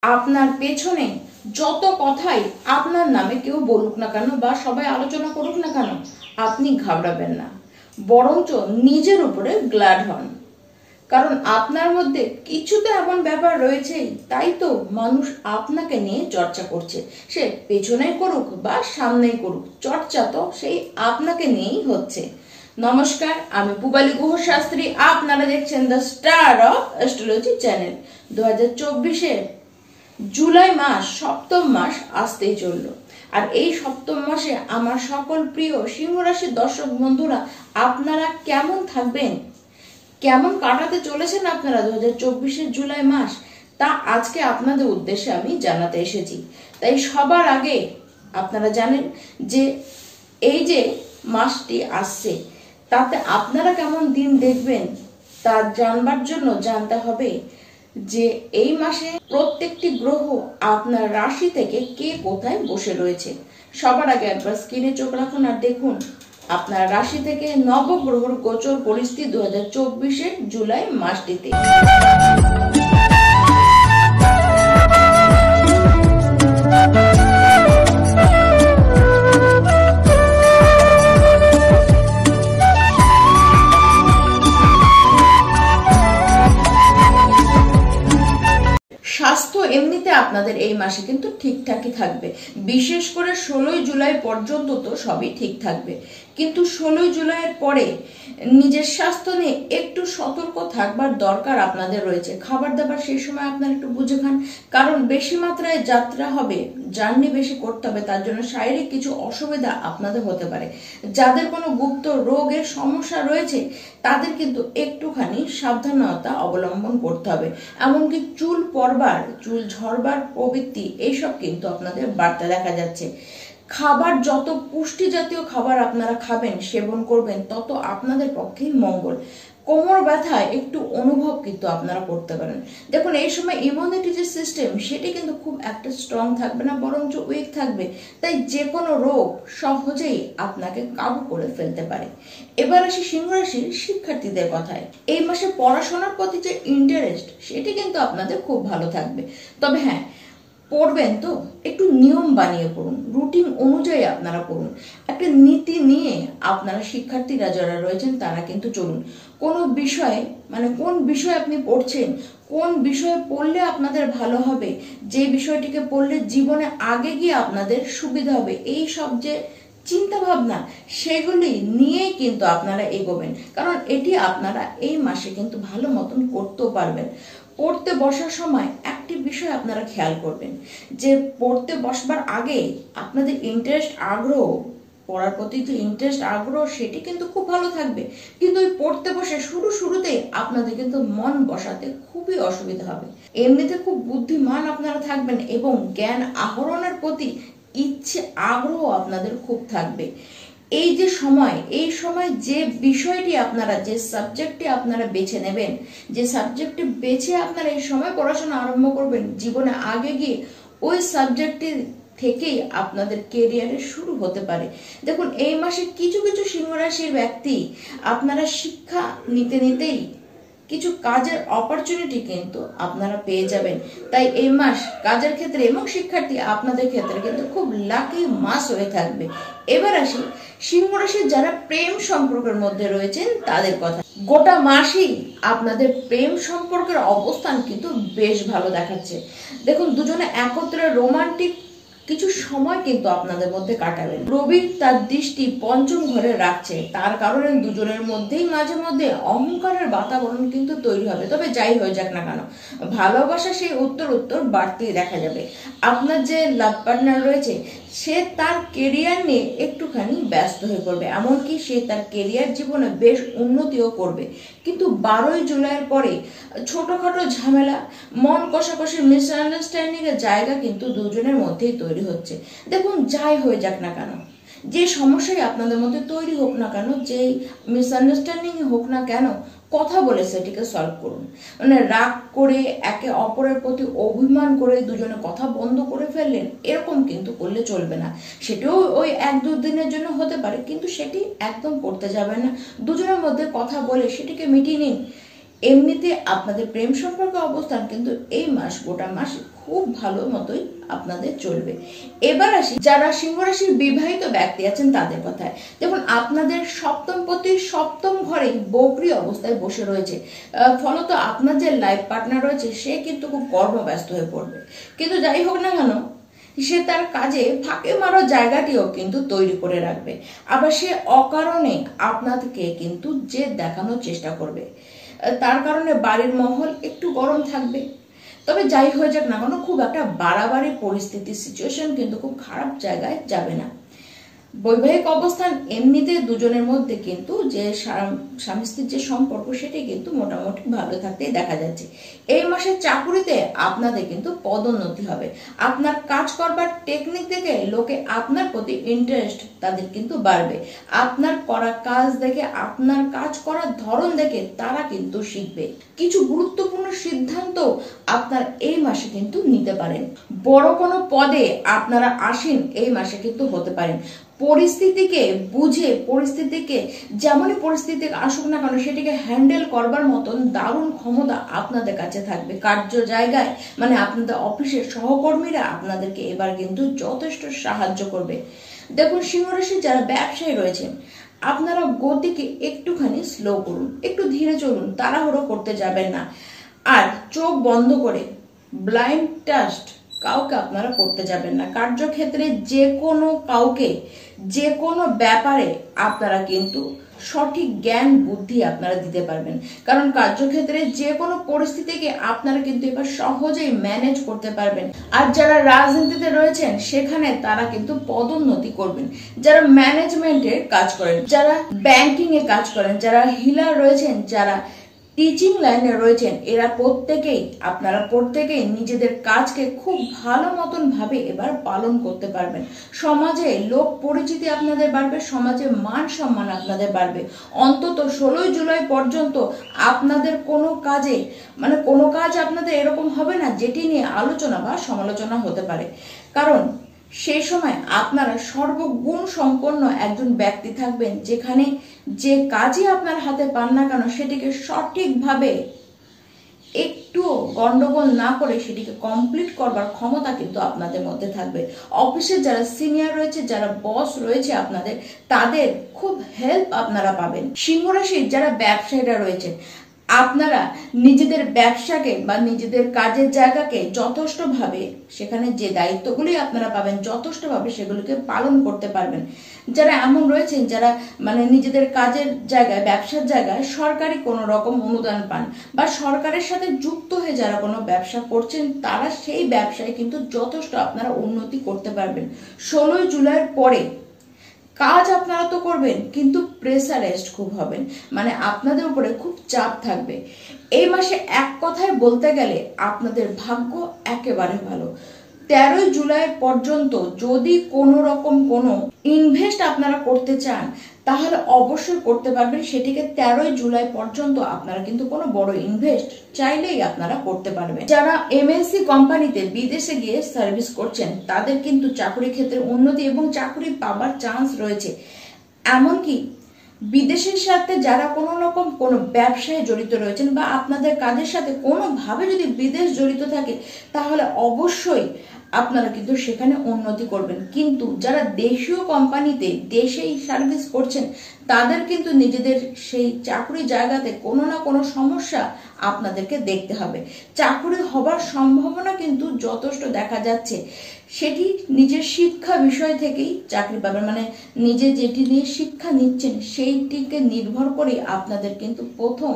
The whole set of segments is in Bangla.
আপনার পেছনে যত কথাই আপনার নামে কেউ বলুক না কেন বা সবাই আলোচনা করুক না কেন, আপনি ঘাবড়াবেন না, বরঞ্চ নিজের উপরে গ্ল্যাড হন। কারণ আপনার মধ্যে কিছু তো এমন ব্যাপার রয়েছে, তাই তো মানুষ আপনাকে নিয়ে চর্চা করছে। সে পেছনেই করুক বা সামনেই করুক, চর্চা তো সেই আপনাকে নিয়েই হচ্ছে। নমস্কার, আমি পূবালী গুহ শাস্ত্রী। আপনারা দেখছেন the star of astrology channel. 2024-এর জুলাই মাস, সপ্তম মাস আসতেই চলল। আর এই সপ্তম মাসে আমার সকল প্রিয় সিংহ রাশির দর্শক বন্ধুরা, আপনারা কেমন থাকবেন, কেমন কাটাতে চলেছেন আপনারা 2024-এর জুলাই মাস, তা আজকে আপনাদের উদ্দেশ্যে আমি জানাতে এসেছি। তাই সবার আগে আপনারা জানেন যে এই যে মাসটি আসছে, তাতে আপনারা কেমন দিন দেখবেন তা জানবার জন্য জানতে হবে যে এই মাসে প্রত্যেকটি গ্রহ আপনার রাশি থেকে কে কোথায় বসে রয়েছে। সবার আগে একবার স্ক্রিনে চোখ রাখুন আর দেখুন আপনার রাশি থেকে নবগ্রহর গোচর পরিস্থিতি 2024-এর জুলাই মাসটিতে। স্বাস্থ্য এমনিতে আপনাদের এই মাসে কিন্তু ঠিকঠাকই থাকবে। বিশেষ করে 16 জুলাই পর্যন্ত তো সবই ঠিক থাকবে, কিন্তু 16 জুলাইয়ের পরে নিজের স্বাস্থ্য নিয়ে একটু সতর্ক থাকবার দরকার আপনাদের রয়েছে। খাবার দাবার সেই সময় আপনারা একটু বুঝে খান, কারণ বেশি মাত্রায় যাত্রা হবে, জার্নি বেশি করতে হবে, তার জন্য শারীরিক কিছু অসুবিধা আপনাদের হতে পারে। যাদের কোনো গুপ্ত রোগের সমস্যা রয়েছে তাদের কিন্তু একটুখানি সাবধানতা অবলম্বন করতে হবে। এমনকি চুল পড়বার, চুল ঝরবার প্রবৃত্তি, এইসব কিন্তু আপনাদের বাড়তে দেখা যাচ্ছে। খাবার যত পুষ্টি জাতীয় খাবার আপনারা খাবেন, সেবন করবেন, তত আপনাদের পক্ষেই মঙ্গল। কোমর ব্যথায় একটু অনুভব কিন্তু আপনারা করতে পারেন। দেখুন, এই সময় ইমিউনিটি যে সিস্টেম, সেটি কিন্তু খুব একটা স্ট্রং থাকবে না, বরঞ্চ উইক থাকবে। তাই যে কোনো রোগ সহজেই আপনাকে কাবু করে ফেলতে পারে। এবার আসি সিংহ রাশির শিক্ষার্থীদের কথায়। এই মাসে পড়াশোনার প্রতি যে ইন্টারেস্ট, সেটি কিন্তু আপনাদের খুব ভালো থাকবে। তবে হ্যাঁ, পড়বেন তো একটু নিয়ম বানিয়ে পড়ুন, রুটিন অনুযায়ী আপনারা পড়ুন, একটা নীতি নিয়ে আপনারা শিক্ষার্থীরা যারা রয়েছেন তারা কিন্তু চলুন। কোনো বিষয়ে, মানে কোন বিষয়ে আপনি পড়ছেন, কোন বিষয়ে পড়লে আপনাদের ভালো হবে, যে বিষয়টিকে পড়লে জীবনে আগে গিয়ে আপনাদের সুবিধা হবে, এই সব যে চিন্তা ভাবনা, সেগুলি নিয়েই কিন্তু আপনারা এগোবেন। কারণ এটি আপনারা এই মাসে কিন্তু ভালো মতন করতেও পারবেন। পড়তে বসার সময় একটি বিষয় আপনারা খেয়াল করবেন যে পড়তে বসবার আগে আপনাদের ইন্টারেস্ট, আগ্রহ, পড়ার প্রতি যে ইন্টারেস্ট, আগ্রহ, সেটি কিন্তু খুব ভালো থাকবে। কিন্তু ওই পড়তে বসে শুরুতেই আপনাদের কিন্তু মন বসাতে খুবই অসুবিধা হবে। এমনিতে খুব বুদ্ধিমান আপনারা থাকবেন এবং জ্ঞান আহরণের প্রতি ইচ্ছে, আগ্রহ আপনাদের খুব থাকবে। এই যে সময়, এই সময় যে বিষয়টি আপনারা, যে সাবজেক্টটি আপনারা বেছে নেবেন, যে সাবজেক্টটি বেছে আপনারা এই সময় পড়াশোনা আরম্ভ করবেন, জীবনে আগে গিয়ে ওই সাবজেক্টটি থেকেই আপনাদের কেরিয়ারের শুরু হতে পারে। দেখুন, এই মাসে কিছু কিছু সিংহ রাশির ব্যক্তি আপনারা শিক্ষা নিতে নিতেই কিছু কাজের অপরচুনিটি কিন্তু আপনারা পেয়ে যাবেন। তাই এই মাস কাজের ক্ষেত্রে এবং শিক্ষার্থী আপনাদের ক্ষেত্রে কিন্তু খুব লাকি মাস হয়ে থাকবে। এবার আসি সিংহ রাশির যারা প্রেম সম্পর্কের মধ্যে রয়েছেন তাদের কথা। গোটা মাসই আপনাদের প্রেম সম্পর্কের অবস্থান কিন্তু বেশ ভালো দেখাচ্ছে। দেখুন, দুজনে একত্রে রোমান্টিক কিছু সময় কিন্তু আপনাদের মধ্যে কাটাবেন। রবি তার দৃষ্টি পঞ্চম ঘরে রাখছে, তার কারণে দুজনের মধ্যেই মাঝে মধ্যে অহংকারের বাতাবরণ কিন্তু তৈরি হবে। তবে যাই হয়ে যাক না কেন, ভালোবাসা সেই উত্তর বাড়তেই দেখা যাবে। আপনার যে লাভ পার্টনার রয়েছে, সে তার কেরিয়ার নিয়ে একটুখানি ব্যস্ত হয়ে পড়বে, এমনকি সে তার কেরিয়ার জীবনে বেশ উন্নতিও করবে। কিন্তু 12 জুলাইয়ের পরে ছোটখাটো ঝামেলা, মন কষাকষি, মিসআন্ডারস্ট্যান্ডিং এর জায়গা কিন্তু দুজনের মধ্যেই তৈরি হচ্ছে। দেখুন, যাই হয়ে যাক না কেন, যে সমস্যাই আপনাদের মধ্যে তৈরি হোক না কেন, যে মিসআন্ডারস্ট্যান্ডিং হোক না কেন, কথা বলে সেটিকে সলভ করুন। মানে রাগ করে, একে অপরের প্রতি অভিমান করে দুজনে কথা বন্ধ করে ফেললেন, এরকম কিন্তু করলে চলবে না। সেটাও ওই 1-2 দিনের জন্য হতে পারে, কিন্তু সেটি একদম করতে যাবেন না। দুজনের মধ্যে কথা বলে সেটিকে মিটিয়ে নিন। এমনিতে আপনাদের প্রেম সম্পর্কে অবস্থান কিন্তু এই মাস, গোটা মাস খুব ভালো মতোই আপনাদের চলবে। এবার আসি যারা সিংহ রাশির বিবাহিত ব্যক্তি আছেন তাদের কথায়। দেখুন, আপনাদের সপ্তমপতি সপ্তম ঘরে বকরি অবস্থায় বসে রয়েছে, ফলত আপনার যে লাইফ পার্টনার রয়েছে সে কিন্তু খুব কর্মব্যস্ত হয়ে পড়বে। কিন্তু যাই হোক না কেন, সে তার কাজে ফাঁকে মারার জায়গাটিও কিন্তু তৈরি করে রাখবে। আবার সে অকারণে আপনাকে কিন্তু জেদ দেখানোর চেষ্টা করবে, তার কারণে বাড়ির মহল একটু গরম থাকবে। তবে যাই হয়ে যাক না কেন, খুব একটা বাড়াবাড়ি পরিস্থিতি, সিচুয়েশন কিন্তু খুব খারাপ জায়গায় যাবে না। বৈবাহিক অবস্থান এমনিতে দুজনের মধ্যে কিন্তু যে স্বামী স্ত্রীর যে সম্পর্ক সেটি কিন্তু মোটামুটি ভালো থাকতেই দেখা যাচ্ছে। এই মাসে চাকুরিতে আপনাদের কিন্তু পদোন্নতি হবে। আপনার কাজ করবার টেকনিক দেখে লোকে আপনার প্রতি ইন্টারেস্ট তাদের কিন্তু বাড়বে। আপনার করা কাজ দেখে, আপনার কাজ করার ধরন দেখে তারা কিন্তু শিখবে। কিছু গুরুত্বপূর্ণ সিদ্ধান্ত আপনার এই মাসে কিন্তু নিতে পারেন। বড় কোনো পদে আপনারা আসীন এই মাসে কিন্তু হতে পারেন। পরিস্থিতিকে বুঝে, পরিস্থিতিকে যেমনই পরিস্থিতি আসুক না কেন সেটিকে হ্যান্ডেল করবার মতন দারুণ ক্ষমতা আপনাদের কাছে থাকবে। কার্য জায়গায় মানে আপনাদের অফিসের সহকর্মীরা আপনাদেরকে এবার কিন্তু যথেষ্ট সাহায্য করবে। দেখুন, সিংহ রাশির যারা ব্যবসায়ী রয়েছেন, আপনারা গতিকে একটুখানি স্লো করুন, একটু ধীরে চলুন, তাড়াহুড়ো করতে যাবেন না। আর চোখ বন্ধ করে ব্লাইন্ড ট্রাস্ট কাউকে আপনারা করতে যাবেন না। কার্যক্ষেত্রে যে কোনো কাউকে, যে কোনো ব্যাপারে আপনারা কিন্তু সঠিক জ্ঞান বুদ্ধি আপনারা দিতে পারবেন, কারণ কার্যক্ষেত্রে যে কোনো পরিস্থিতিকে আপনারা কিন্তু এবার সহজেই ম্যানেজ করতে পারবেন। আর যারা রাজনীতিতে রয়েছেন সেখানে তারা কিন্তু পদোন্নতি করবেন। যারা ম্যানেজমেন্টের কাজ করেন, যারা ব্যাংকিং এ কাজ করেন, যারা হিলার রয়েছেন, যারা টিচিং লাইনে রয়েছেন, এরা আপনারা প্রত্যেকেই নিজেদের কাজকে খুব ভালো মতন ভাবে এবার পালন করতে পারবেন। সমাজে লোক পরিচিতি আপনাদের বাড়বে, সমাজে মান সম্মান আপনাদের বাড়বে। অন্তত 16 জুলাই পর্যন্ত আপনাদের কোনো কাজে কোনো কাজ আপনাদের এরকম হবে না যেটি নিয়ে আলোচনা বা সমালোচনা হতে পারে, কারণ সেই সময় আপনারা সর্বগুণ সম্পন্ন একজন ব্যক্তি থাকবেন, যেখানে যে কাজই আপনার হাতে পান না কেন সেটিকে সঠিকভাবে একটু গন্ডগোল না করে সেটিকে কমপ্লিট করবার ক্ষমতা কিন্তু আপনাদের মধ্যে থাকবে। অফিসে যারা সিনিয়র রয়েছে, যারা বস রয়েছে আপনাদের, তাদের খুব হেল্প আপনারা পাবেন। সিংহ রাশির যারা ব্যবসায়ীরা রয়েছে, আপনারা নিজেদের ব্যবসাকে বা নিজেদের কাজের জায়গাকে যথেষ্টভাবে, সেখানে যে দায়িত্বগুলি আপনারা পাবেন যথেষ্টভাবে সেগুলিকে পালন করতে পারবেন। যারা এমন রয়েছেন যারা নিজেদের কাজের জায়গায়, ব্যবসার জায়গায় সরকারি কোনো রকম অনুদান পান বা সরকারের সাথে যুক্ত হয়ে যারা কোনো ব্যবসা করছেন, তারা সেই ব্যবসায় কিন্তু যথেষ্ট আপনারা উন্নতি করতে পারবেন। 16 জুলাইয়ের পরে কাজ আপনারা তো করবেন, কিন্তু প্রেসারাইজড খুব হবেন, আপনাদের উপরে খুব চাপ থাকবে। এই মাসে এক কথায় বলতে গেলে আপনাদের ভাগ্য একেবারে ভালো। 13 জুলাই পর্যন্ত যদি কোনো রকম কোনো ইনভেস্ট আপনারা করতে চান তাহলে অবশ্যই করতে পারবেন। সেটিকে 13 জুলাই পর্যন্ত আপনারা কিন্তু কোনো বড় ইনভেস্ট চাইলেই আপনারা করতে পারবেন। যারা এমএনসি কোম্পানিতে বিদেশে গিয়ে সার্ভিস করছেন তাদের কিন্তু চাকরি ক্ষেত্রে উন্নতি এবং চাকরি পাবার চান্স রয়েছে। এমনকি বিদেশের সাথে যারা কোনো রকম কোনো ব্যবসায় জড়িত রয়েছেন বা আপনাদের কাজের সাথে কোনোভাবে যদি বিদেশ জড়িত থাকে তাহলে অবশ্যই আপনারা কিন্তু সেখানে উন্নতি করবেন। কিন্তু যারা দেশীয় কোম্পানিতে দেশেই সার্ভিস করছেন তাদের কিন্তু নিজেদের সেই চাকরি জায়গাতে কোনো না কোনো সমস্যা আপনাদেরকে দেখতে হবে। চাকরি হবার সম্ভাবনা কিন্তু যথেষ্ট দেখা যাচ্ছে, সেটি নিজের শিক্ষা বিষয় থেকেই চাকরি পাবেন। নিজে যেটি নিয়ে শিক্ষা নিচ্ছেন সেইটিকে নির্ভর করে আপনাদের কিন্তু প্রথম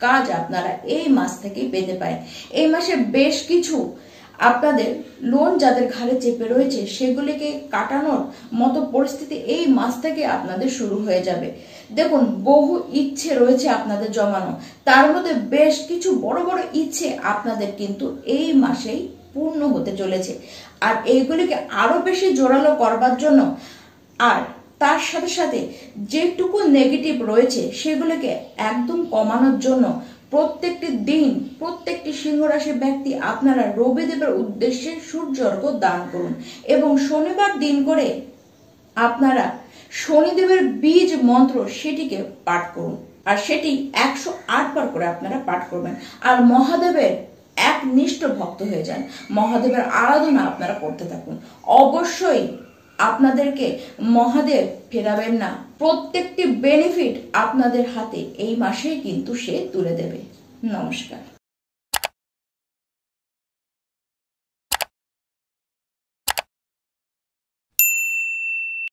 কাজ আপনারা এই মাস থেকেই পেতে পারেন। এই মাসে বেশ কিছু আপনাদের লোন যাদের ঘাড়ে চেপে রয়েছে সেগুলিকে কাটানোর মতো পরিস্থিতি এই মাস থেকে আপনাদের শুরু হয়ে যাবে। দেখুন, বহু ইচ্ছে রয়েছে আপনাদের জমানো, তার মধ্যে বেশ কিছু বড় বড় ইচ্ছে আপনাদের কিন্তু এই মাসেই পূর্ণ হতে চলেছে। আর এইগুলিকে আরো বেশি জোরালো করবার জন্য আর তার সাথে সাথে যেটুকু নেগেটিভ রয়েছে সেগুলিকে একদম কমানোর জন্য প্রত্যেকটি দিন প্রত্যেকটি সিংহ রাশির ব্যক্তি আপনারা রবিদেবের উদ্দেশ্যে সূর্যর্ঘ দান করুন এবং শনিবার দিন করে আপনারা শনিদেবের বীজ মন্ত্র সেটিকে পাঠ করুন। আর সেটি 108 বার করে আপনারা পাঠ করবেন। আর মহাদেবের একনিষ্ঠ ভক্ত হয়ে যান, মহাদেবের আরাধনা আপনারা করতে থাকুন। অবশ্যই আপনাদেরকে মহাদেব ফেরাবেন না, প্রত্যেকটি বেনিফিট আপনাদের হাতে এই মাসেই কিন্তু সে তুলে দেবে। নমস্কার।